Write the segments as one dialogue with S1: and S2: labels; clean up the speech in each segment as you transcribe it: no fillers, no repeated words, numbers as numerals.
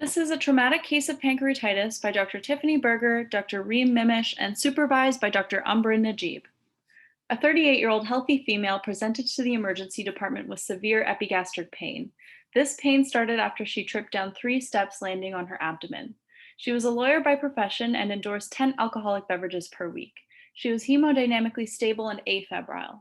S1: This is a traumatic case of pancreatitis by Dr. Tiffany Berger, Dr. Reem Mimish, and supervised by Dr. Umbrin Najib. A 38-year-old healthy female presented to the emergency department with severe epigastric pain. This pain started after she tripped down 3 steps landing on her abdomen. She was a lawyer by profession and endorsed 10 alcoholic beverages per week. She was hemodynamically stable and afebrile.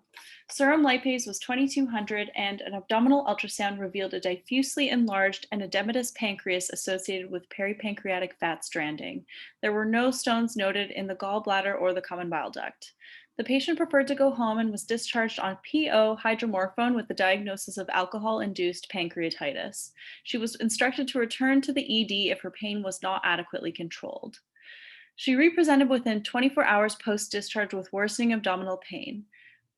S1: Serum lipase was 2200 and an abdominal ultrasound revealed a diffusely enlarged and edematous pancreas associated with peripancreatic fat stranding. There were no stones noted in the gallbladder or the common bile duct. The patient preferred to go home and was discharged on PO hydromorphone with the diagnosis of alcohol-induced pancreatitis. She was instructed to return to the ED if her pain was not adequately controlled. She represented within 24 hours post-discharge with worsening abdominal pain.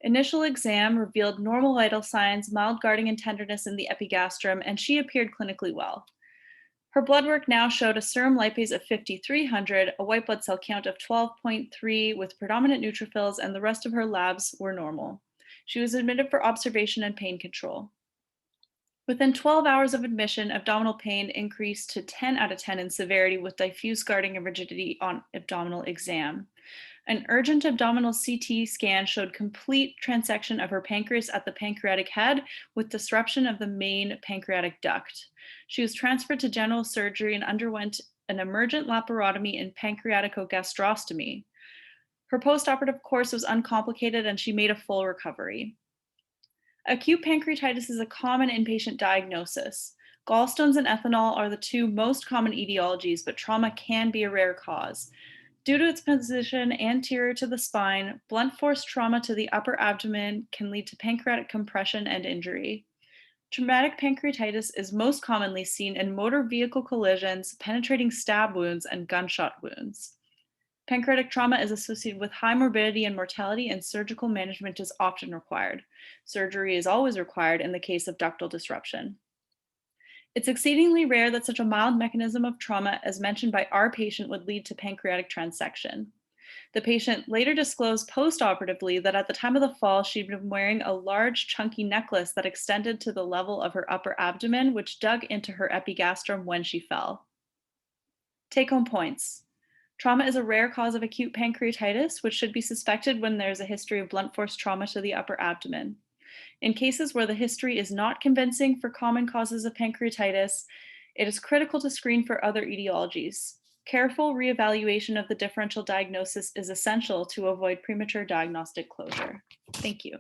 S1: Initial exam revealed normal vital signs, mild guarding and tenderness in the epigastrum, and she appeared clinically well. Her blood work now showed a serum lipase of 5,300, a white blood cell count of 12.3 with predominant neutrophils, and the rest of her labs were normal. She was admitted for observation and pain control. Within 12 hours of admission, abdominal pain increased to 10 out of 10 in severity with diffuse guarding and rigidity on abdominal exam. An urgent abdominal CT scan showed complete transection of her pancreas at the pancreatic head with disruption of the main pancreatic duct. She was transferred to general surgery and underwent an emergent laparotomy and pancreaticogastrostomy. Her postoperative course was uncomplicated and she made a full recovery. Acute pancreatitis is a common inpatient diagnosis. Gallstones and ethanol are the 2 most common etiologies, but trauma can be a rare cause. Due to its position anterior to the spine, blunt force trauma to the upper abdomen can lead to pancreatic compression and injury. Traumatic pancreatitis is most commonly seen in motor vehicle collisions, penetrating stab wounds, and gunshot wounds. Pancreatic trauma is associated with high morbidity and mortality, and surgical management is often required. Surgery is always required in the case of ductal disruption. It's exceedingly rare that such a mild mechanism of trauma as mentioned by our patient would lead to pancreatic transection. The patient later disclosed postoperatively that at the time of the fall, she'd been wearing a large, chunky necklace that extended to the level of her upper abdomen, which dug into her epigastrum when she fell. Take-home points. Trauma is a rare cause of acute pancreatitis, which should be suspected when there's a history of blunt force trauma to the upper abdomen. In cases where the history is not convincing for common causes of pancreatitis, it is critical to screen for other etiologies. Careful reevaluation of the differential diagnosis is essential to avoid premature diagnostic closure. Thank you.